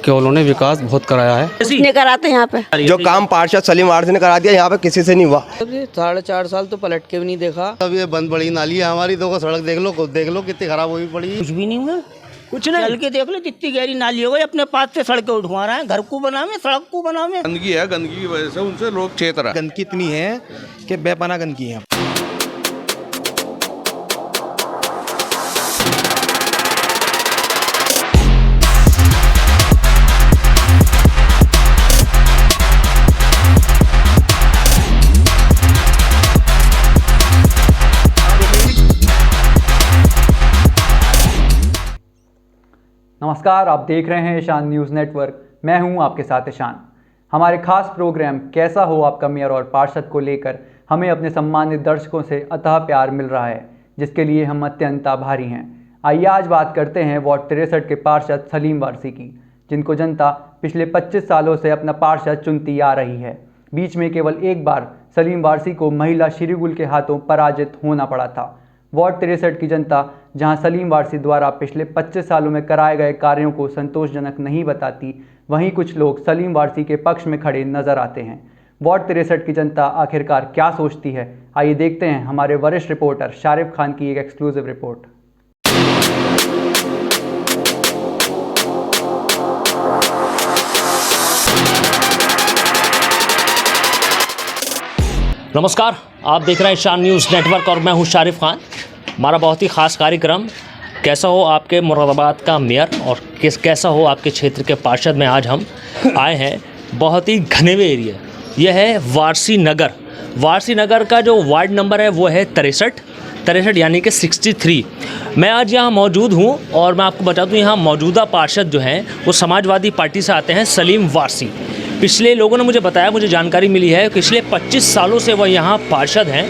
कि उन्होंने विकास बहुत कराया है। नहीं कराते यहाँ पे। जो काम पार्षद सलीम वारसी ने करा दिया यहाँ पे किसी से नहीं हुआ। 4.5 साल तो पलट के भी नहीं देखा। अब ये बंद पड़ी नाली है हमारी, तो सड़क देख लो कितनी खराब हुई पड़ी। कुछ भी नहीं हुआ, कुछ नहीं। चल के देख लो जितनी गहरी नाली हो गई, अपने पास से सड़कें उठवा रहे हैं, घर को बनावे, सड़क को बनावे। गंदगी है, गंदगी की वजह से उनसे लोग चेत रहे हैं। गंदगी इतनी है कि बेपनाह गंदगी है। नमस्कार, आप देख रहे हैं ईशान न्यूज़ नेटवर्क। मैं हूं आपके साथ ईशान। हमारे खास प्रोग्राम कैसा हो आपका मेयर और पार्षद को लेकर हमें अपने सम्मानित दर्शकों से अथाह प्यार मिल रहा है, जिसके लिए हम अत्यंत आभारी हैं। आइए आज बात करते हैं वार्ड 63 के पार्षद सलीम वारसी की, जिनको जनता पिछले 25 सालों से अपना पार्षद चुनती आ रही है। बीच में केवल एक बार सलीम वारसी को महिला श्रीगुल के हाथों पराजित होना पड़ा था। वार्ड 63 की जनता जहां सलीम वारसी द्वारा पिछले 25 सालों में कराए गए कार्यों को संतोषजनक नहीं बताती, वहीं कुछ लोग सलीम वारसी के पक्ष में खड़े नजर आते हैं। वार्ड 63 की जनता आखिरकार क्या सोचती है, आइए देखते हैं हमारे वरिष्ठ रिपोर्टर शारिफ खान की एक एक्सक्लूसिव रिपोर्ट। नमस्कार, आप देख रहे हैं ईशान न्यूज़ नेटवर्क और मैं हूं शारिफ खान। हमारा बहुत ही ख़ास कार्यक्रम कैसा हो आपके मुरादाबाद का मेयर और कैसा हो आपके क्षेत्र के पार्षद में आज हम आए हैं बहुत ही घने हुए एरिया। यह है वारसी नगर। वारसी नगर का जो वार्ड नंबर है वो है 63 यानी कि 63। मैं आज यहाँ मौजूद हूँ और मैं आपको बता दूँ यहाँ मौजूदा पार्षद जो हैं वो समाजवादी पार्टी से आते हैं, सलीम वारसी। पिछले लोगों ने मुझे बताया, मुझे जानकारी मिली है पिछले 25 सालों से वह यहाँ पार्षद हैं।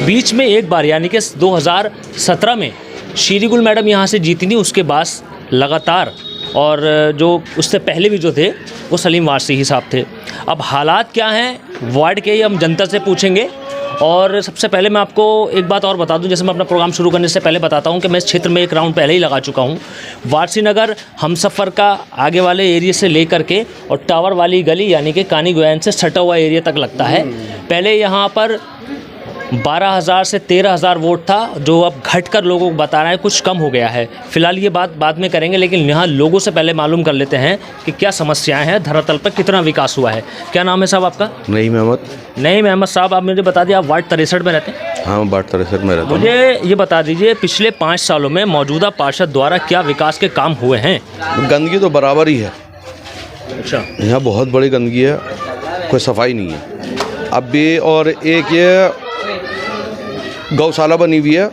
बीच में एक बार यानी कि 2017 में श्रीगुल मैडम यहाँ से जीती थी, उसके बाद लगातार और जो उससे पहले भी जो थे वो सलीम वारसी ही साहब थे। अब हालात क्या हैं वार्ड के, हम जनता से पूछेंगे। और सबसे पहले मैं आपको एक बात और बता दूं, जैसे मैं अपना प्रोग्राम शुरू करने से पहले बताता हूं कि मैं इस क्षेत्र में एक राउंड पहले ही लगा चुका हूं। वारसी नगर हमसफ़र का आगे वाले एरिया से लेकर के और टावर वाली गली यानी कि कानी गोयन से सटा हुआ एरिया तक लगता है। पहले यहाँ पर 12,000 से 13,000 वोट था, जो अब घटकर लोगों को बता रहे हैं कुछ कम हो गया है। फिलहाल ये बात बाद में करेंगे, लेकिन यहाँ लोगों से पहले मालूम कर लेते हैं कि क्या समस्याएं हैं, धरातल पर कितना विकास हुआ है। क्या नाम है साहब आपका? नईम अहमद साहब, आप मुझे बता दिए आप वार्ड 63 में रहते हैं? हाँ, वार्ड 63 में रहता हूँ। मुझे ये बता दीजिए पिछले 5 सालों में मौजूदा पार्षद द्वारा क्या विकास के काम हुए हैं? गंदगी तो बराबर ही है। अच्छा, यहाँ बहुत बड़ी गंदगी है, कोई सफाई नहीं है अब भी। और एक ये गौशाला बनी हुई है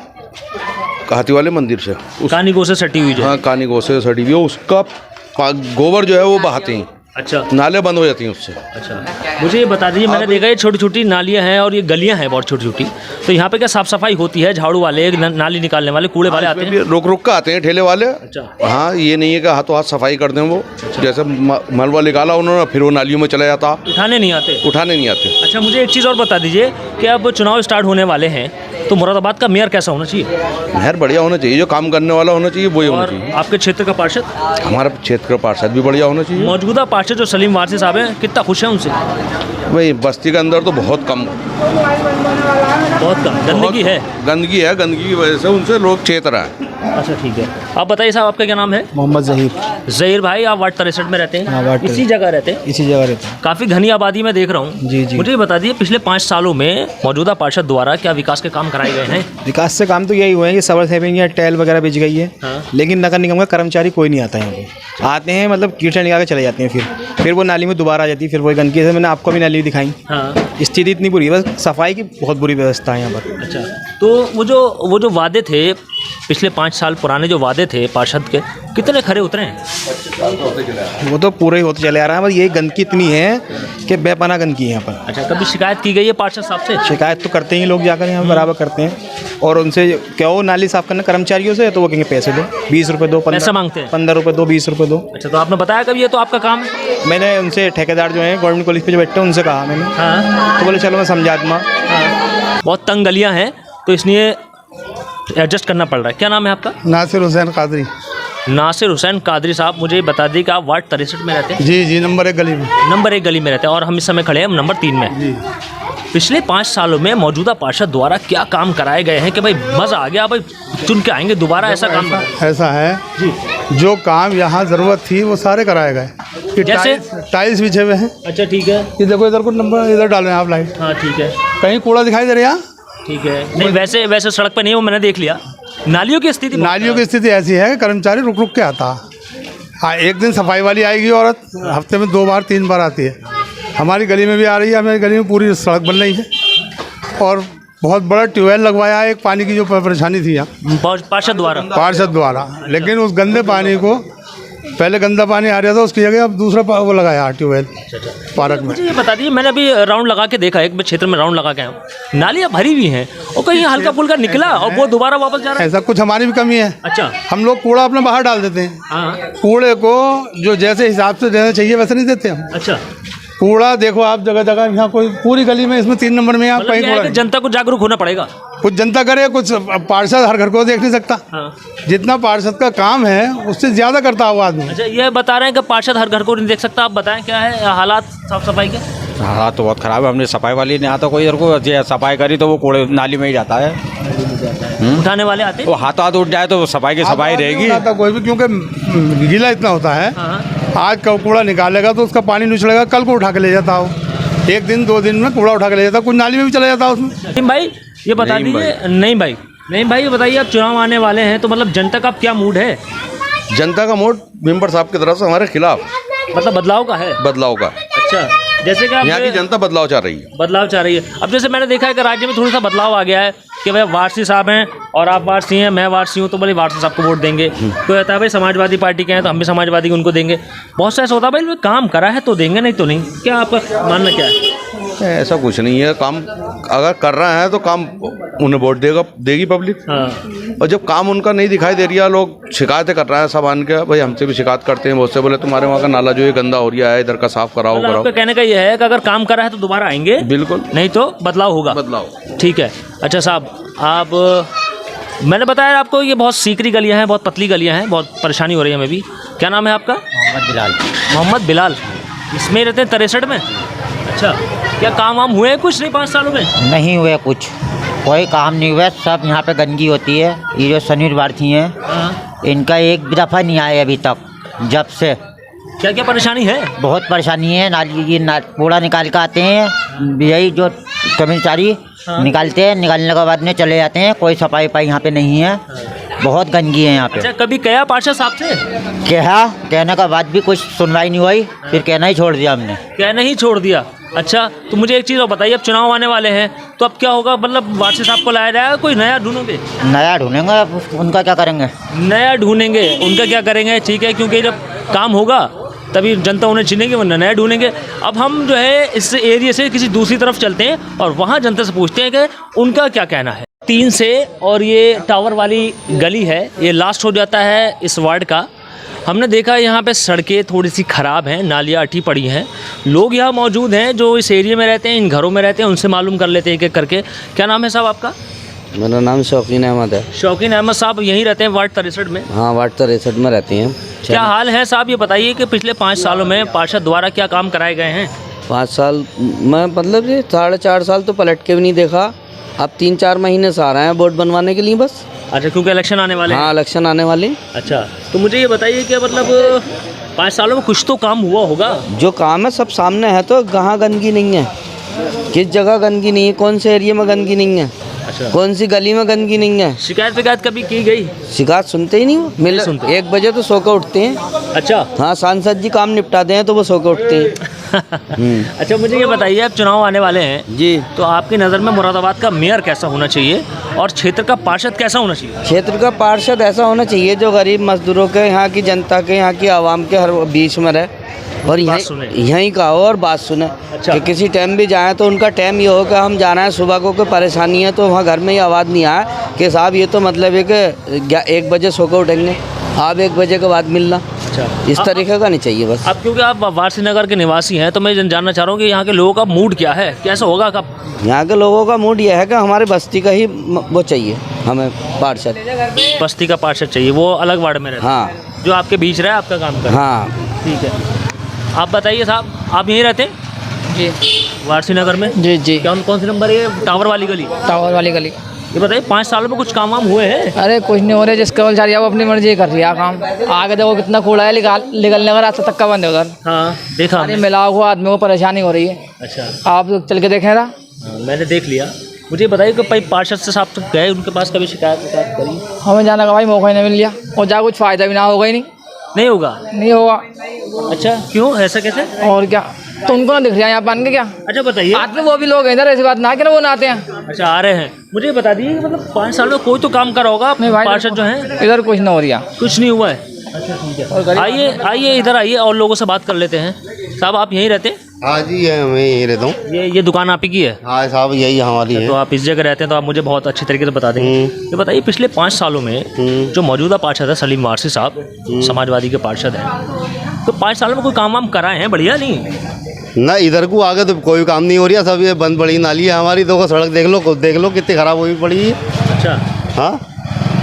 हाथी वाले मंदिर से, कानी गो से सटी हुई है। हाँ, कानी गो से सटी हुई है। उसका गोबर जो है वो बहाते हैं। अच्छा, नाले बंद हो जाती हैं उससे। अच्छा, मुझे ये बता दीजिए, मैंने देखा ये छोटी छोटी नालियाँ हैं और ये गलियाँ हैं बहुत छोटी छोटी, तो यहाँ पे क्या साफ़ सफाई होती है? झाड़ू वाले, नाली निकालने वाले, कूड़े वाले आते हैं? रुक के आते हैं ठेले वाले। अच्छा, हाँ, ये नहीं है कि हाथों हाथ सफाई कर दें वो। जैसे मलबा निकाला उन्होंने, फिर वो नालियों में चला जाता। उठाने नहीं आते? अच्छा, मुझे एक चीज़ और बता दीजिए कि अब चुनाव स्टार्ट होने वाले हैं, तो मुरादाबाद का मेयर कैसा होना चाहिए? मेयर बढ़िया होना चाहिए, जो काम करने वाला होना चाहिए वही होना चाहिए। आपके क्षेत्र का पार्षद? हमारा क्षेत्र का पार्षद भी बढ़िया होना चाहिए। मौजूदा पार्षद जो सलीम वारसी साहब हैं, कितना खुश हैं उनसे? वही बस्ती के अंदर तो बहुत कम गंदगी है। गंदगी की वजह से उनसे लोग चेत रहे हैं। अच्छा, ठीक है। आप बताइए साहब, आपका क्या नाम है? मोहम्मद ज़हीर भाई, आप वार्ड 63 में रहते हैं? हाँ, इसी जगह रहते हैं? इसी जगह रहते हैं। काफ़ी घनी आबादी में देख रहा हूँ। जी। मुझे बता दीजिए पिछले 5 सालों में मौजूदा पार्षद द्वारा क्या विकास के काम कराए गए हैं? विकास से काम तो यही हुए हैं कि सबर सेविंग है, टैल वगैरह बिछ गई है। हाँ। लेकिन नगर निगम का कर्मचारी कोई नहीं आता यहाँ पे। आते हैं मतलब कीचड़ निकाल के चले जाते हैं, फिर वो नाली में दोबारा आ जाती है, फिर वही गंदगी से। मैंने आपको भी नाली दिखाई। हाँ। स्थिति इतनी बुरी है, बस सफाई की बहुत बुरी व्यवस्था है यहाँ पर। अच्छा, तो वो जो वादे थे पिछले 5 साल पुराने, जो वादे थे पार्षद के, कितने खरे उतरे हैं? वो तो पूरे ही होते चले आ रहा है, बस ये गंदगी इतनी है कि बेपनाह गंदगी है यहाँ पर। अच्छा, कभी शिकायत की गई है पार्षद साहब से? शिकायत तो करते ही लोग जाकर यहाँ बराबर करते हैं, और उनसे क्या वो नाली साफ करना कर्मचारियों से, तो वो कहेंगे पैसे दो, 20 रुपये दो, पैसा मांगते हैं, 15 रुपये दो, 20 रुपये दो। अच्छा, तो आपने बताया कभी ये तो आपका काम है? मैंने उनसे ठेकेदार जो हैं गवर्नमेंट कॉलेज पे जो बैठते हैं उनसे कहा मैंने। हाँ। तो बोले चलो मैं समझा दूँगा। बहुत तंग गलियाँ हैं तो इसलिए एडजस्ट करना पड़ रहा है। क्या नाम है आपका? नासिर हुसैन कादरी। नासिर हुसैन कादरी साहब, मुझे बता दी कि आप वार्ड 63 में रहते हैं। जी जी, नंबर 1 गली में। नंबर 1 गली में रहते हैं और हम इस समय खड़े हैं नंबर 3 में। जी। पिछले 5 सालों में मौजूदा पार्षद द्वारा क्या काम कराए गए हैं कि भाई मज़ा आ गया, भाई चुन के आएंगे दोबारा, ऐसा काम? ऐसा है जी, जो काम यहाँ ज़रूरत थी वो सारे कराए गए। ये जैसे? टाइल्स बिछे हुए हैं। अच्छा ठीक है। ये देखो, इधर को नंबर इधर डाले हैं आप लाइट। हाँ ठीक है, कहीं कूड़ा दिखाई दे रहा है? ठीक है। नहीं वैसे सड़क पे नहीं है, वो मैंने देख लिया। नालियों की स्थिति नालियों की स्थिति ऐसी है कि कर्मचारी रुक रुक के आता। हाँ, एक दिन सफाई वाली आएगी औरत, हफ्ते में 2 बार 3 बार आती है। हमारी गली में भी आ रही है, हमारी गली में पूरी सड़क बन रही है और बहुत बड़ा ट्यूबवेल लगवाया है। एक पानी की जो परेशानी थी यहाँ पार्षद द्वारा, लेकिन उस गंदे पानी को, पहले गंदा पानी आ रहा था, उसकी जगह अब दूसरा वो लगाया ट्यूबवेल पार्क में। मुझे ये बता दीजिए, मैंने अभी राउंड लगा के देखा, एक क्षेत्र में राउंड लगा के आया हूँ, नालियाँ भरी हुई हैं और कहीं हल्का फुल्का निकला और वो दोबारा वापस जा रहा है। ऐसा कुछ हमारी भी कमी है। अच्छा। हम लोग कूड़ा अपना बाहर डाल देते हैं। हाँ। कूड़े को जो जैसे हिसाब से देना चाहिए वैसे नहीं देते हम। अच्छा। कूड़ा देखो आप जगह जगह, यहाँ कोई पूरी गली में, इसमें 3 नंबर में आप मतलब कहीं ये है कूड़ा कि जनता को जागरूक होना पड़ेगा। कुछ जनता करे, कुछ पार्षद हर घर को देख नहीं सकता। हाँ। जितना पार्षद का काम है उससे ज़्यादा करता हुआ आदमी। अच्छा, ये बता रहे हैं कि पार्षद हर घर को नहीं देख सकता। आप बताएं क्या है हालात साफ सफाई के? हालात तो बहुत ख़राब है। हमने सफाई वाली नहीं आता कोई इधर को, जो सफाई करी तो वो कूड़े नाली में ही जाता है। उठाने वाले आते वो हाथ उठ जाए तो सफाई की सफाई रहेगी। कोई भी, क्योंकि गीला इतना होता है। हाँ। आज का कूड़ा निकालेगा तो उसका पानी निचलेगा, कल को उठा के ले जाता हो। 1 दिन 2 दिन में कूड़ा उठा के ले जाता, कुछ नाली में भी चला जाता है उसमें। नहीं भाई ये बता दीजिए। नहीं भाई ये बताइए, आप चुनाव आने वाले हैं तो मतलब जनता का क्या मूड है? जनता का मूड मेंबर साहब की तरफ से हमारे खिलाफ, मतलब बदलाव का है? बदलाव का। अच्छा, जैसे कि यहाँ की जनता बदलाव चाह रही है। बदलाव चाह रही है। अब जैसे मैंने देखा है कि राज्य में थोड़ा सा बदलाव आ गया है कि भाई वारसी साहब हैं और आप वारसी हैं, मैं वारसी हूँ, तो बोले वारसी साहब को वोट देंगे। कोई कहता है भाई समाजवादी पार्टी के हैं तो हम भी समाजवादी उनको देंगे। बहुत सा ऐसा होता है भाई काम करा है तो देंगे, नहीं तो नहीं। क्या आपका मानना क्या है? ऐसा कुछ नहीं है। काम अगर कर रहे हैं तो काम उन्हें वोट देगी पब्लिक। हाँ। और जब काम उनका नहीं दिखाई दे रहा, लोग शिकायतें कर रहे हैं सब आन के, भाई हमसे भी शिकायत करते हैं बहुत से, बोले तुम्हारे वहाँ का नाला जो है गंदा हो रहा है, इधर का साफ कराओ। आपका कहने का ये है कि अगर काम करा है तो दोबारा आएंगे, बिल्कुल, नहीं तो बदलाव होगा। ठीक है। अच्छा साहब, आप मैंने बताया आपको ये बहुत सीकरी गलियाँ हैं, बहुत पतली गलियाँ हैं, बहुत परेशानी हो रही है हमें भी। क्या नाम है आपका? मोहम्मद बिलाल। इसमें रहते हैं 63 में? अच्छा, क्या काम वाम हुए हैं कुछ नहीं 5 सालों में? नहीं हुए कुछ, कोई काम नहीं हुआ। सब यहाँ पे गंदगी होती है। ये जो शनिवार थी हैं, इनका एक भी दफ़ा नहीं आया अभी तक। जब से क्या क्या परेशानी है? बहुत परेशानी है। नाली कूड़ा निकाल के आते हैं, यही जो कर्मचारी निकालते हैं, निकालने के बाद में चले जाते हैं। कोई सफाई वफाई यहाँ पे नहीं है, बहुत गंदगी है यहाँ पे। अच्छा, कभी कहा पार्षद साहब से? कहने के बाद भी कुछ सुनवाई नहीं हुई, फिर कहना ही छोड़ दिया हमने। कहना ही छोड़ दिया? अच्छा, तो मुझे एक चीज़ और बताइए, अब चुनाव आने वाले हैं तो अब क्या होगा? मतलब वारसी साहब को लाया जाएगा, कोई नया ढूंढोगे? नया ढूंढेंगे, अब उनका क्या करेंगे? नया ढूंढेंगे, उनका क्या करेंगे? ठीक है, क्योंकि जब काम होगा तभी जनता उन्हें चिनेंगे, वरना नया ढूंढेंगे। अब हम जो है इस एरिया से किसी दूसरी तरफ चलते हैं और वहाँ जनता से पूछते हैं कि उनका क्या कहना है। 3 से और ये टावर वाली गली है, ये लास्ट हो जाता है इस वार्ड का। हमने देखा यहाँ पे सड़कें थोड़ी सी ख़राब हैं, नालियाँ अटी पड़ी हैं। लोग यहाँ मौजूद हैं जो इस एरिया में रहते हैं, इन घरों में रहते हैं, उनसे मालूम कर लेते हैं एक एक करके। क्या नाम है साहब आपका? मेरा नाम शौकीन अहमद है। शौकीन अहमद साहब यहीं रहते हैं वार्ड 63 में? हाँ, वार्ड 63 में रहती हैं। क्या हाल है साहब, ये बताइए कि पिछले 5 सालों में पार्षद द्वारा क्या काम कराए गए हैं? 5 साल में मतलब ये 4.5 साल तो पलट के भी नहीं देखा। अब 3-4 महीने से आ रहे हैं वोट बनवाने के लिए बस। अच्छा, क्योंकि इलेक्शन आने वाले हैं? हाँ, इलेक्शन आने वाले। अच्छा, तो मुझे ये बताइए कि मतलब 5 सालों में कुछ तो काम हुआ होगा? जो काम है सब सामने है, तो कहाँ गंदगी नहीं है, किस जगह गंदगी नहीं है, कौन से एरिया में गंदगी नहीं है, अच्छा, कौन सी गली में गंदगी नहीं है। शिकायत कभी की गई? शिकायत सुनते ही नहीं वो। मिल 1 बजे तो सो के उठते हैं। अच्छा। हाँ, सांसद जी काम निपटाते हैं तो वो सो के उठते हैं। अच्छा, मुझे ये बताइए, अब चुनाव आने वाले हैं जी, तो आपकी नज़र में मुरादाबाद का मेयर कैसा होना चाहिए और क्षेत्र का पार्षद कैसा होना चाहिए? क्षेत्र का पार्षद ऐसा होना चाहिए जो गरीब मजदूरों के, यहाँ की जनता के, यहाँ की आवाम के हर बीच में रहे और यहीं का हो और बात सुने। अच्छा। कि किसी टाइम भी जाएँ तो उनका टाइम ये हो कि हम जाना है सुबह को, कोई परेशानी है तो वहाँ घर में ही आवाज़ नहीं आए कि साहब ये तो मतलब है कि 1 बजे सो के उठेंगे, आप 1 बजे के बाद मिलना। अच्छा, इस तरीके का नहीं चाहिए बस। अब क्योंकि आप वारसी नगर के निवासी हैं तो मैं जानना चाह रहा हूँ कि यहाँ के लोगों का मूड क्या है, कैसा होगा? कब यहाँ के लोगों का मूड यह है कि हमारे बस्ती का ही वो चाहिए हमें पार्षद। बस्ती का पार्षद चाहिए, वो अलग वार्ड में रहता है? हाँ, जो आपके बीच रहा है आपका काम कर। हाँ ठीक है, आप बताइए साहब, आप यहीं रहते हैं? जी वारसी नगर में? जी जी। कौन सी नंबर है? टावर वाली गली? टावर वाली गली। ये बताइए 5 सालों में कुछ काम वाम हुए हैं? अरे कुछ नहीं हो रहा, जिसका कर्मचारी वो अपनी मर्जी कर रही है काम। आगे देखो कितना कूड़ा है, निकलने का रास्ता तक का बंद है उधर। हाँ देखा अरे मिलाओ को आदमी को परेशानी हो रही है। अच्छा, आप चल के देखें ना। मैंने देख लिया। मुझे बताइए कि भाई पार्षद से साहब तक गए, उनके पास कभी शिकायत करी? हमें जाने का भाई मौका ही नहीं मिल लिया, और जा कुछ फ़ायदा भी ना होगा ही नहीं होगा। नहीं होगा। अच्छा, क्यों ऐसा कैसे? और क्या, तो उनको ना दिख रहा है यहाँ बन के क्या? अच्छा बताइए। आते वो भी लोग हैं इधर, ऐसी बात ना कि ना वो ना आते हैं। अच्छा आ रहे हैं। मुझे बता दीजिए मतलब 5 साल में कोई तो काम करा होगा पार्षद जो है? इधर कुछ ना हो रहा, कुछ नहीं हुआ है। अच्छा ठीक है, आइए इधर आइए और लोगों से बात कर लेते हैं। साहब आप यहीं रहते हैं? हाँ जी, मैं यहीं रहता हूँ। ये दुकान आप ही की है? हाँ साहब, यही हमारी है। तो आप इस जगह रहते हैं तो आप मुझे बहुत अच्छी तरीके से बता देंगे। ये बताइए पिछले 5 सालों में जो मौजूदा पार्षद है सलीम वारसी साहब, समाजवादी के पार्षद हैं, तो 5 सालों में कोई काम वाम कराए हैं? बढ़िया नहीं ना, इधर को आगे तो कोई काम नहीं हो रहा, सब ये बंद पड़ी नाली है हमारी। देखो सड़क देख लो कितनी ख़राब हुई पड़ी है। अच्छा हाँ,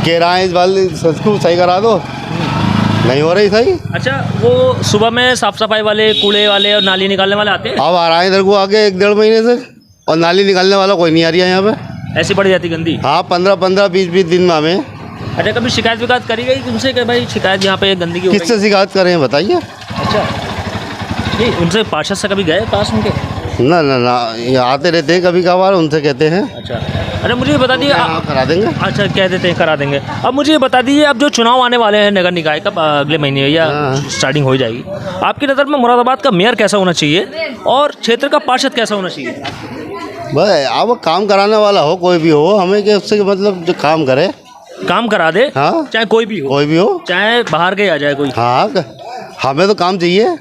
कह रहा है इस बार सबको सही करा दो, नहीं हो रही सही। अच्छा, वो सुबह में साफ सफाई वाले, कूड़े वाले और नाली निकालने वाले आते हैं? अब आ रहा है इधर को आगे 1-1.5 महीने से, और नाली निकालने वाला कोई नहीं आ रही है यहाँ पे। ऐसी पड़ जाती गंदी? हाँ, 15-15, 20-20 दिन में हमें। अच्छा, कभी शिकायत विकायत करी गई उनसे कि भाई शिकायत यहाँ पे गंदगी हो गई? किससे शिकायत करें बताइए? अच्छा, नहीं उनसे पार्षद से कभी गए पास उनके? ना, ये आते रहते हैं कभी कभार, उनसे कहते हैं। अच्छा, अरे मुझे ये बता दीजिए करा देंगे। अच्छा, कह देते हैं करा देंगे। अब मुझे ये बता दीजिए, अब जो चुनाव आने वाले हैं नगर निकाय का, अगले महीने या स्टार्टिंग हो जाएगी, आपकी नज़र में मुरादाबाद का मेयर कैसा होना चाहिए और क्षेत्र का पार्षद कैसा होना चाहिए? भाई अब काम कराने वाला हो, कोई भी हो, हमें क्या उससे मतलब जो काम करे, काम करा दे। हाँ, चाहे कोई भी हो, चाहे बाहर के आ जाए कोई। हाँ, हमें तो काम चाहिए।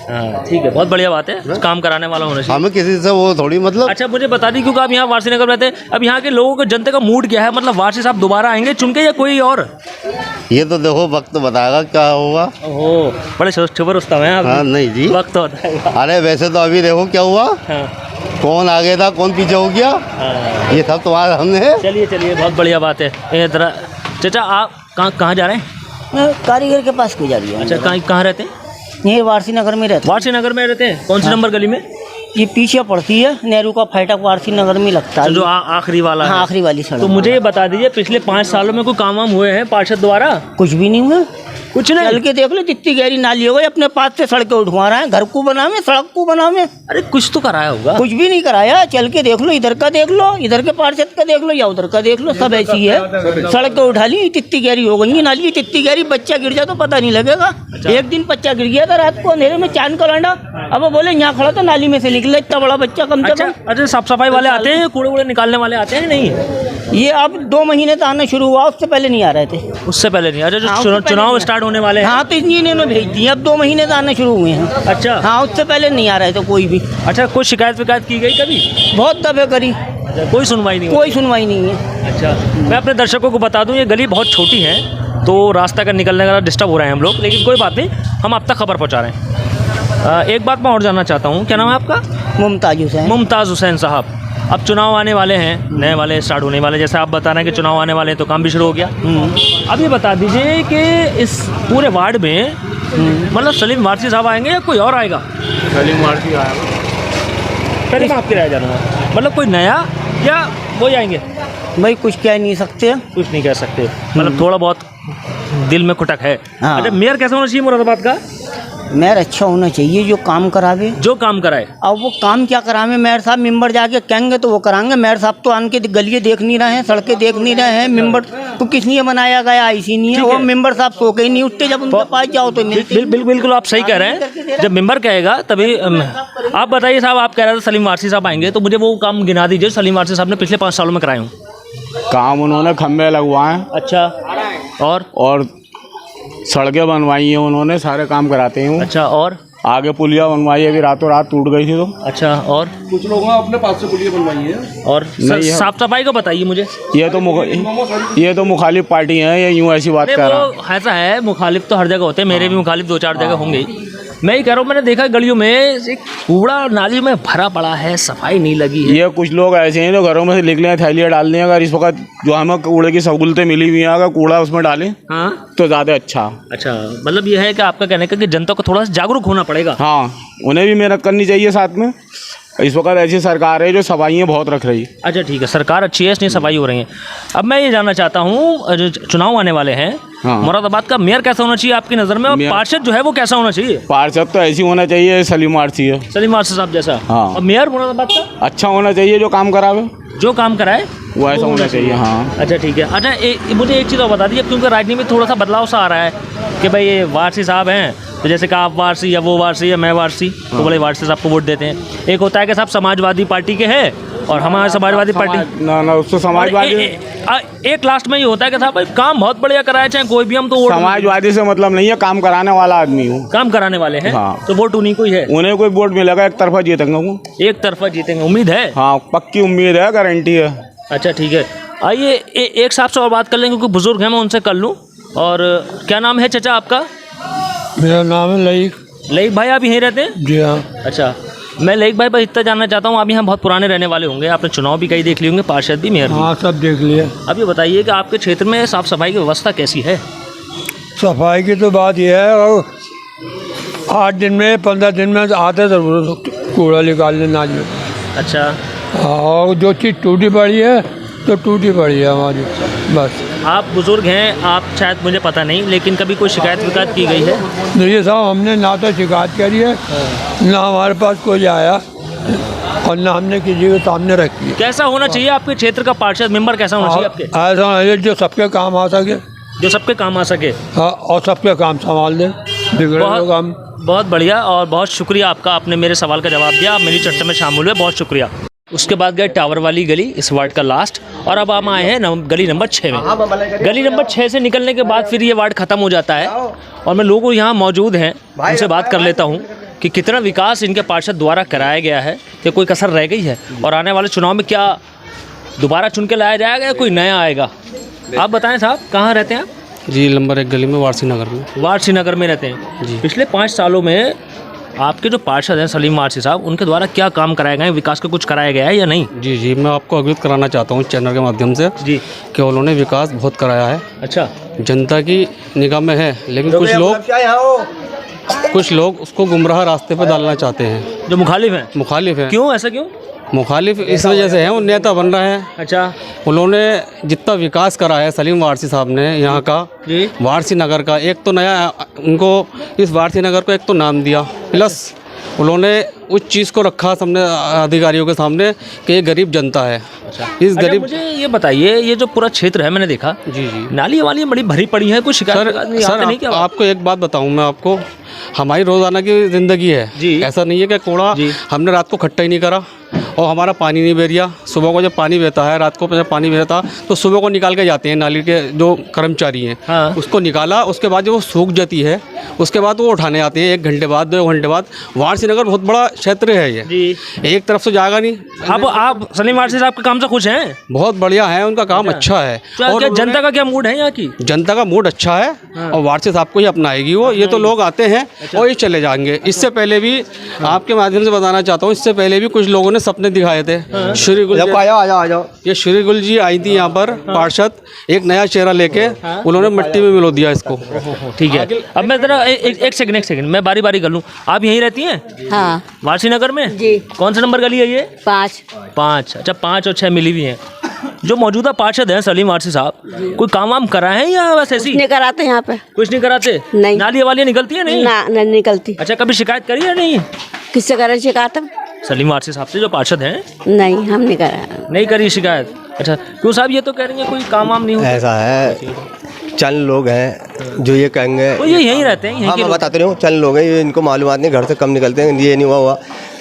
हाँ ठीक है, बहुत बढ़िया बात है, काम कराने वाला होना चाहिए। हमें किसी से वो थोड़ी मतलब। अच्छा मुझे बता दी, क्योंकि आप यहाँ वारसी नगर में रहते हैं, अब यहाँ के लोगों को, जनता का मूड क्या है? मतलब वारसी साहब दोबारा आएंगे चुन के या कोई और? ये तो देखो वक्त बताएगा क्या होगा। ओह, बड़े छुपर उस्ता है आप। हाँ नहीं जी, वक्त बताएगा। अरे वैसे तो अभी देखो क्या हुआ। हाँ। कौन आगे था कौन पीछे हो गया। हाँ। ये सब तुम्हारा हमने। चलिए बहुत बढ़िया बात है। चाचा आप कहाँ जा रहे हैं? मैं कारीगर के पास क्यों जा रही हूँ। अच्छा, कहाँ रहते हैं? ये वारसी नगर में रहते हैं। वारसी नगर में रहते हैं? कौन सी नंबर गली में? ये पीछे पड़ती है, नेहरू का फाटक वारसी नगर में लगता है, जो आखिरी वाला है। आखिरी वाली सड़क। तो मुझे ये बता दीजिए, पिछले 5 सालों में कोई काम वाम हुए हैं पार्षद द्वारा? कुछ भी नहीं हुआ, कुछ नहीं। चल के देख लो, जितनी गहरी नाली हो गई, अपने पास से सड़कें उठवा रहे हैं, घर को बनावे, सड़क को बनावे। अरे कुछ तो कराया होगा। कुछ भी नहीं कराया, चल के देख लो, इधर का देख लो, इधर के पार्षद का देख लो या उधर का देख लो, सब ऐसी है। सड़कें उठा ली, इतनी गहरी हो गई नाली, इतनी गहरी, बच्चा गिर जाए तो पता नहीं लगेगा। एक दिन बच्चा गिर गया था रात को अंधेरे में, चांद का लांडा, अब वो बोले यहाँ खड़ा था नाली में से निकला, इतना बड़ा बच्चा कम से कम। अच्छा, साफ सफाई वाले आते हैं, कूड़े वूड़े निकालने वाले आते हैं? नहीं, ये अब 2 महीने से आना शुरू हुआ, उससे पहले नहीं आ रहे थे। उससे पहले नहीं? अच्छा, जो चुनाव स्टार्ट होने वाले हैं। हाँ, तो इन्होंने भेज दिए, अब 2 महीने से आना शुरू हुए हैं। अच्छा हाँ, उससे पहले नहीं आ रहे थे कोई भी। अच्छा, कोई शिकायत विकायत की गई कभी? बहुत दफे करी। अच्छा, कोई सुनवाई नहीं? कोई सुनवाई नहीं है। अच्छा, मैं अपने दर्शकों को बता दूं, ये गली बहुत छोटी है तो रास्ता का निकलने का डिस्टर्ब हो रहा है हम लोग, लेकिन कोई बात नहीं, हम आप तक खबर पहुँचा रहे हैं। एक बात मैं और जानना चाहता हूँ, क्या नाम है आपका? मुमताज़ हुसैन। मुमताज़ हुसैन साहब, अब चुनाव आने वाले हैं, नए वाले स्टार्ट होने वाले, जैसे आप बता रहे हैं कि चुनाव आने वाले हैं तो काम भी शुरू हो गया। अब ये बता दीजिए कि इस पूरे वार्ड में मतलब सलीम वारसी साहब आएंगे या कोई और आएगा? सलीम वारसी आएगा। पहले मैं आपकी राय जानूँगा, मतलब कोई नया या वही आएंगे? भाई कुछ कह नहीं सकते। कुछ नहीं कह सकते, मतलब थोड़ा बहुत दिल में खुटक है। हाँ। अच्छा, मेयर कैसा होना चाहिए मुरादाबाद का? मेयर अच्छा होना चाहिए, जो काम करावे। जो काम कराए। अब वो काम क्या करावे? मेयर साहब मेंबर जाके कहेंगे तो वो कराएंगे। मेयर साहब तो आन के गलियाँ देख नहीं रहे हैं, सड़कें देख नहीं रहे हैं। मेंबर तो किस लिए बनाया गया, इसी नहीं है। वो मेंबर साहब सो के ही नहीं उठते, जब उनके पास जाओ तो मिलते। बिल्कुल आप सही कह रहे हैं, जब मेंबर कहेगा तभी। आप बताइए साहब, आप कह रहे थे सलीम वारसी साहब आएंगे, तो मुझे वो काम गिना दीजिए सलीम वारसी साहब ने पिछले 5 सालों में कराए हूँ। काम उन्होंने खंभे लगवाए। अच्छा, और सड़कें बनवाई हैं उन्होंने, सारे काम कराते हैं। अच्छा, और आगे पुलिया बनवाई है, अभी रातों रात टूट गई थी तो। अच्छा, और कुछ लोगों ने अपने पास से पुलिया बनवाई है। और साफ सफाई का बताइए मुझे। ये तो मुखालिफ पार्टी है, ये यूँ ऐसी बात कर रहा है। ऐसा है, मुखालिफ तो हर जगह होते हैं, मेरे भी मुखालिफ 2-4 जगह होंगे। मैं ही कह रहा हूँ, मैंने देखा गलियों में एक कूड़ा नाली में भरा पड़ा है, सफाई नहीं लगी है। ये कुछ लोग ऐसे हैं जो घरों में से निकले हैं, थैलियाँ डाल दें। अगर इस वक्त जो हमें कूड़े की सहूलतें मिली हुई हैं, अगर कूड़ा उसमें डालें हाँ तो ज़्यादा अच्छा। मतलब ये है कि आपका कहने का कि जनता को थोड़ा सा जागरूक होना पड़ेगा। हाँ, उन्हें भी मेहनत करनी चाहिए साथ में। इस वक्त ऐसी सरकार है जो सफाइयाँ बहुत रख रही है। अच्छा ठीक है, सरकार अच्छी है इसलिए सफाई हो रही है। अब मैं ये जानना चाहता हूँ, जो चुनाव आने वाले हैं, हाँ। मुरादाबाद का मेयर कैसा होना चाहिए आपकी नज़र में, और पार्षद जो है वो कैसा होना चाहिए? पार्षद तो ऐसी होना चाहिए सलीम आरसी है, सलीम आरसी साहब जैसा। हाँ। और मेयर मुरादाबाद का अच्छा होना चाहिए, जो काम करावे, जो काम कराए वो ऐसा होना चाहिए। हाँ। अच्छा ठीक है। अच्छा मुझे एक चीज़ और बता दीजिए, क्योंकि राजनीति में थोड़ा सा बदलाव सा आ रहा है कि भाई ये वारसी साहब हैं, तो जैसे कि आप वारसी या वो वारसी या मैं वारसी, तो बोले वारसी साहब को वोट देते हैं। एक होता है कि साहब समाजवादी पार्टी के हैं और हमारे समाजवादी पार्टी ना उसको समाजवादी। एक लास्ट में ये होता है कि साहब भाई काम बहुत बढ़िया कराया, चाहे कोई भी, हम तो वोट। समाजवादी से मतलब नहीं है, काम कराने वाला आदमी हूँ। काम कराने वाले हैं। हाँ। तो वोट उन्हीं को ही है। उन्हें कोई वोट मिलेगा, एक तरफा जीतेंगे वो। एक तरफा जीतेंगे, उम्मीद है? हाँ, पक्की उम्मीद है, गारंटी है। अच्छा ठीक है, आइए एक साहब से और बात कर लें, क्योंकि बुजुर्ग हैं, मैं उनसे कर लूँ। और क्या नाम है चाचा आपका? मेरा नाम है लईक। लईक भाई, आप यहीं रहते हैं? जी हाँ। अच्छा, मैं लईक भाई बस इतना जानना चाहता हूँ, आप यहाँ बहुत पुराने रहने वाले होंगे, आपने चुनाव भी कई देख लिए होंगे, पार्षद भी, मेयर भी। हाँ, सब देख लिया। अब ये बताइए कि आपके क्षेत्र में साफ़ सफाई की व्यवस्था कैसी है? सफाई की तो बात यह है, और 8 दिन में 15 दिन में आते ज़रूर कूड़ा निकालने नाली में। अच्छा। और जो चीज़ टूटी पड़ी है तो टूटी पड़ी है हमारी, बस। आप बुज़ुर्ग हैं, आप शायद, मुझे पता नहीं, लेकिन कभी कोई शिकायत विकायत की गई है? नहीं साहब, हमने ना तो शिकायत करी है, ना हमारे पास कोई आया, और ना हमने किसी के सामने रखी है। कैसा होना चाहिए आपके क्षेत्र का पार्षद मेंबर, कैसा होना चाहिए आपके? ऐसा है जो सबके काम आ सके। जो सबके काम आ सके। हाँ, और सबके काम संभाल दे, बिगड़े लोग हम। बहुत बढ़िया, और बहुत शुक्रिया आपका, आपने मेरे सवाल का जवाब दिया, आप मेरी चर्चा में शामिल हुए, बहुत शुक्रिया। उसके बाद गए टावर वाली गली, इस वार्ड का लास्ट, और अब हम आए हैं गली नंबर 6 में। गली नंबर 6 से निकलने के बाद फिर ये वार्ड ख़त्म हो जाता है, और मैं लोगों यहाँ मौजूद हैं, उनसे बात कर लेता हूँ कि कितना विकास इनके पार्षद द्वारा कराया गया है, कि कोई कसर रह गई है, और आने वाले चुनाव में क्या दोबारा चुन के लाया जाएगा या कोई नया आएगा? आप बताएं साहब, कहाँ रहते हैं आप? जी, नंबर 1 गली में, वारसी नगर में। वारसी नगर में रहते हैं जी। पिछले 5 सालों में आपके जो पार्षद हैं सलीम वारसी साहब, उनके द्वारा क्या काम कराए गए हैं, विकास का कुछ कराया गया है या नहीं? जी जी, मैं आपको अवगत कराना चाहता हूँ चैनल के माध्यम से जी कि उन्होंने विकास बहुत कराया है। अच्छा। जनता की निगाह में है, लेकिन कुछ लोग उसको गुमराह रास्ते पर डालना चाहते हैं, जो मुखालिफ हैं। मुखालिफ हैं। क्यों, ऐसा क्यों? मुखालिफ इस वजह से है, वो नेता बन रहे हैं। अच्छा। उन्होंने जितना विकास करा है सलीम वारसी साहब ने यहाँ का, वारसी नगर का, एक तो नया उनको इस वारसी नगर को एक तो नाम दिया, प्लस उन्होंने उस चीज़ को रखा सामने अधिकारियों के सामने कि ये गरीब जनता है। इस गरीब। मुझे ये बताइए, ये जो पूरा क्षेत्र है, मैंने देखा जी जी, नाली वाली बड़ी भरी पड़ी है, कुछ शिकायत नहीं? क्या आपको एक बात बताऊं मैं आपको, हमारी रोज़ाना की ज़िंदगी है जी। ऐसा नहीं है कि कूड़ा हमने रात को इकट्ठा ही नहीं करा, और हमारा पानी नहीं बेरिया। सुबह को जब पानी बहता है, रात को जब पानी बहता तो सुबह को निकाल के जाते हैं नाली के जो कर्मचारी हैं। हाँ। उसको निकाला, उसके बाद जब वो सूख जाती है, उसके बाद वो उठाने आते हैं 1 घंटे बाद, 2 घंटे बाद। वारसी नगर बहुत बड़ा क्षेत्र है ये जी। एक तरफ से जाएगा नहीं। आप सलीम वारसी साहब के काम से खुश हैं? बहुत बढ़िया है, उनका काम अच्छा है। और जनता का क्या मूड है यहाँ की? जनता का मूड अच्छा है। हाँ। और वारसी साहब को ही अपनाएगी वो, ये तो लोग आते हैं और ये चले जाएंगे। इससे पहले भी आपके माध्यम से बताना चाहता हूँ, इससे पहले भी कुछ लोगों ने सपने दिखाए थे। श्री गुल ये श्री गुल जी आई थी यहाँ पर पार्षद, एक नया चेहरा लेके उन्होंने मिट्टी में मिलो दिया इसको। ठीक है, अब मैं जरा एक सेकंड मैं बारी बारी कर लूँ। आप यहीं रहती हैं? हाँ। वारसी नगर में जी। कौन सा नंबर गली है ये? 5। अच्छा, 5 और 6 मिली हुई हैं। जो मौजूदा पार्षद हैं सलीम वारसी साहब, कोई काम वाम करा है या बस ऐसी? नहीं कराते यहाँ पे। कुछ नहीं कराते? नहीं। नाली वाली निकलती है नहीं? ना, नहीं निकलती। अच्छा, कभी शिकायत करी है नहीं? किससे करें शिकायत? सलीम वारसी साहब से, जो पार्षद हैं। नहीं, हम नहीं करा। नहीं करी शिकायत? अच्छा, क्यों साहब, ये तो कह रही है कोई काम वाम नहीं होता? ऐसा है, चंद लोग हैं जो ये कहेंगे, तो ये यहीं रहते हैं। हाँ, मैं बताते नहीं हूँ, चंद लोग हैं, ये इनको मालूमात नहीं, घर से कम निकलते हैं, ये नहीं हुआ।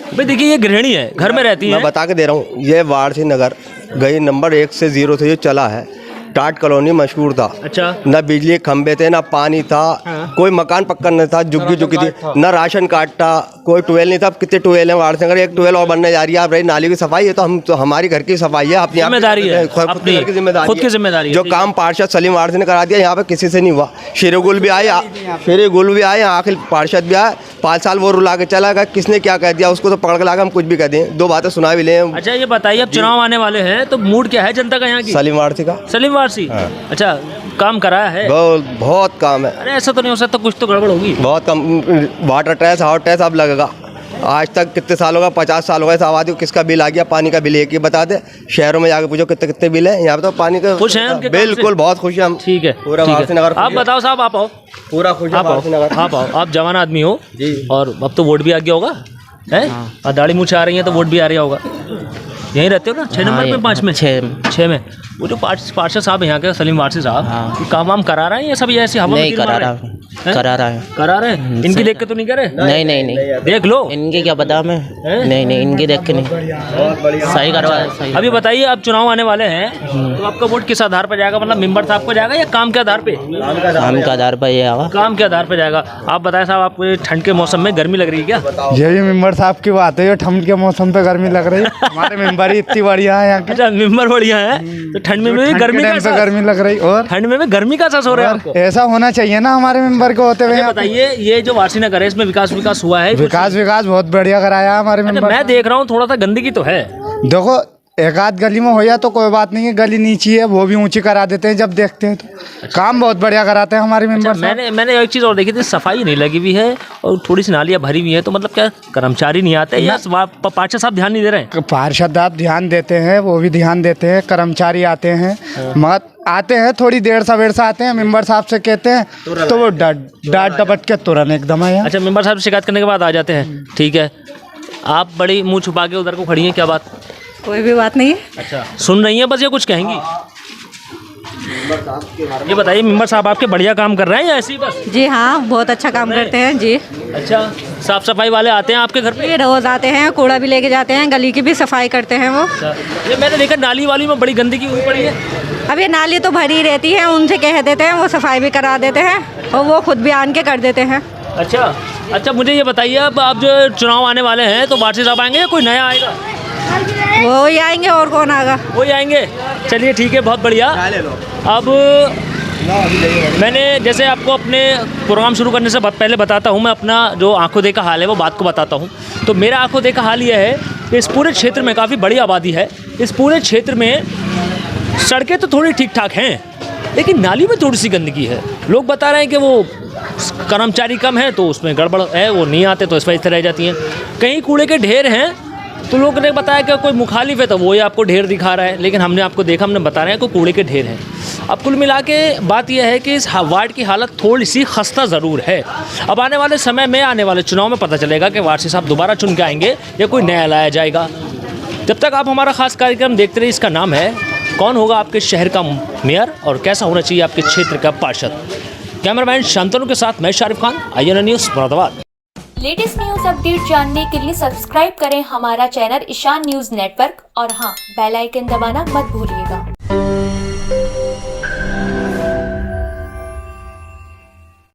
भाई देखिए, ये गृहिणी है, घर में रहती है। मैं बता के दे रहा हूँ, ये वारसी नगर गई नंबर 1 से 0 से ये चला है। टाट कॉलोनी मशहूर था। अच्छा। न बिजली के खंबे थे, ना पानी था। हाँ। कोई मकान पक्का नहीं था, झुग्गी झुग्गी थी, न राशन कार्ड था, कोई ट्वेल नहीं था। कितने ट्वेल हैं वारसी नगर? एक ट्वेल और बनने जा रही है। आप रही नाली की सफाई है, तो हमारी घर की सफाई है, अपनी जिम्मेदारी है, खुद की जिम्मेदारी। जो काम पार्षद सलीम वारसी ने करा दिया, यहाँ पे किसी से नहीं हुआ। शेरे गुल भी आए, आखिर पार्षद भी आए, 5 साल वो रुला के चला गया, किसने क्या कह दिया उसको तो पकड़ के लाकर हम कुछ भी कह दें, 2 बातें सुना भी लें। अच्छा ये बताइए, अब चुनाव आने वाले हैं तो मूड क्या है जनता का यहाँ की? सलीम वारसी का। सलीम वारसी, अच्छा काम कराया है? बहुत काम है। अरे ऐसा तो नहीं हो सकता, कुछ तो गड़बड़ होगी। बहुत कम, वाटर टैक्स हाउस टैक्स अब लगेगा। आज तक कितने साल होगा, 50 साल हो गए आबादी को, किसका बिल आ गया? पानी का बिल एक ही बता दे। शहरों में जाके पूछो कितने कितने बिल है, यहाँ पे तो पानी का खुश हैं उनके? बिल्कुल बहुत खुश हैं हम। ठीक है, पूरा वारसी नगर। आप बताओ साहब, आप आओ। पूरा खुश है वारसी नगर। आप आओ, आप जवान आदमी हो और अब तो वोट भी आ गया होगा है? और दाढ़ी मूछ आ रही है तो वोट भी आ रहा होगा। यहीं रहते हो ना? 6 नंबर में, 5 में? 6 में। वो जो पार्षद साहब यहाँ के सलीम वारसी साहब, काम वाम करा रहे हैं या सब ऐसी हवा में करा रहा है। इनकी देख के तो नहीं करे? नहीं देख लो, इनके क्या पता हमें। नहीं इनके देख के नहीं, सही करवा। अभी बताइए, अब चुनाव आने वाले हैं तो आपका वोट किस आधार पर जाएगा? मतलब मेंबर साहब को जाएगा या काम के आधार पे? काम के आधार पर ये आवा। काम के आधार पर जाएगा। आप बताएं साहब, आपको ठंड के मौसम में गर्मी लग रही है क्या? ये भी मेंबर साहब की बात है, ठंड के मौसम पे गर्मी लग रही है। हमारे मेंबर ही इतनी बढ़िया है यहाँ के। अच्छा मेंबर बढ़िया है तो ठंड में भी गर्मी का गर्मी लग रही, और ठंड में भी गर्मी का एहसास हो रहा है आपको? ऐसा होना चाहिए ना हमारे मेंबर के होते हुए। बताइए, ये जो वारसी नगर है इसमें विकास हुआ है? विकास बहुत बढ़िया कराया हमारे मेंबर। मैं देख रहा हूँ थोड़ा सा गंदगी तो है। देखो एक आध गली में हो जाए तो कोई बात नहीं है, गली नीची है वो भी ऊंची करा देते हैं जब देखते हैं तो। काम बहुत बढ़िया कराते हैं हमारे मेंबर। मैंने एक चीज़ और देखी थी, सफाई नहीं लगी हुई है और थोड़ी सी नालियाँ भरी हुई है, तो मतलब क्या कर्मचारी नहीं आते या पार्षद साहब ध्यान नहीं दे रहे हैं? पार्षद साहब ध्यान देते हैं, वो भी ध्यान देते हैं, कर्मचारी आते हैं, मत आते हैं थोड़ी देर सवेर से आते हैं, मेंबर साहब से कहते हैं तो वो डांट डपट के तुरंत एकदम है। अच्छा मेंबर साहब शिकायत करने के बाद आ जाते हैं, ठीक है। आप बड़ी मुँह छुपा के उधर को खड़ी हैं, क्या बात? कोई भी बात नहीं है। अच्छा सुन रही हैं बस, ये कुछ कहेंगी? ये बताइए, मेंबर साहब आपके बढ़िया काम कर रहे हैं या ऐसे ही बस? जी हाँ, बहुत अच्छा काम करते हैं जी। अच्छा, साफ सफाई वाले आते हैं आपके घर पे? ये रोज आते हैं, कूड़ा भी लेके जाते हैं, गली की भी सफाई करते हैं वो। ये मैंने देखा नाली वाली में बड़ी गंदगी हुई पड़ी है। अब ये नाली तो भरी रहती है, उनसे कह देते हैं, वो सफाई भी करा देते हैं और वो खुद भी आन के कर देते हैं। अच्छा मुझे ये बताइए, अब जो चुनाव आने वाले हैं तो वारसी साहब आएंगे या कोई नया आएगा? वो ही आएंगे, और कौन आएगा? वो ही आएंगे। चलिए ठीक है, बहुत बढ़िया। अब मैंने जैसे आपको अपने प्रोग्राम शुरू करने से पहले बताता हूँ, मैं अपना जो आंखों देखा हाल है वो बात को बताता हूँ। तो मेरा आंखों देखा हाल ये है कि इस पूरे क्षेत्र में काफ़ी बड़ी आबादी है। इस पूरे क्षेत्र में सड़कें तो थोड़ी ठीक ठाक हैं, लेकिन नाली में थोड़ी सी गंदगी है। लोग बता रहे हैं कि वो कर्मचारी कम है तो उसमें गड़बड़ है, वो नहीं आते तो इस वजह से रह जाती हैं। कहीं कूड़े के ढेर हैं तो लोगों ने बताया कि कोई मुखालिफ है तो वो ही आपको ढेर दिखा रहा है, लेकिन हमने आपको देखा, हमने बता रहे हैं कि कूड़े के ढेर हैं। अब कुल मिला के बात यह है कि इस वार्ड की हालत थोड़ी सी खस्ता ज़रूर है। अब आने वाले समय में, आने वाले चुनाव में पता चलेगा कि वारसी साहब दोबारा चुन के आएंगे या कोई नया लाया जाएगा। जब तक आप हमारा खास कार्यक्रम देखते रहिए। इसका नाम है कौन होगा आपके शहर का मेयर और कैसा होना चाहिए आपके क्षेत्र का पार्षद। कैमरामैन शांतनु के साथ मैं Sharif Khan, IANA news Moradabad. Latest news update जानने के लिए सब्सक्राइब करें हमारा चैनल ईशान न्यूज नेटवर्क और हाँ, बेल आइकन दबाना मत भूलिएगा।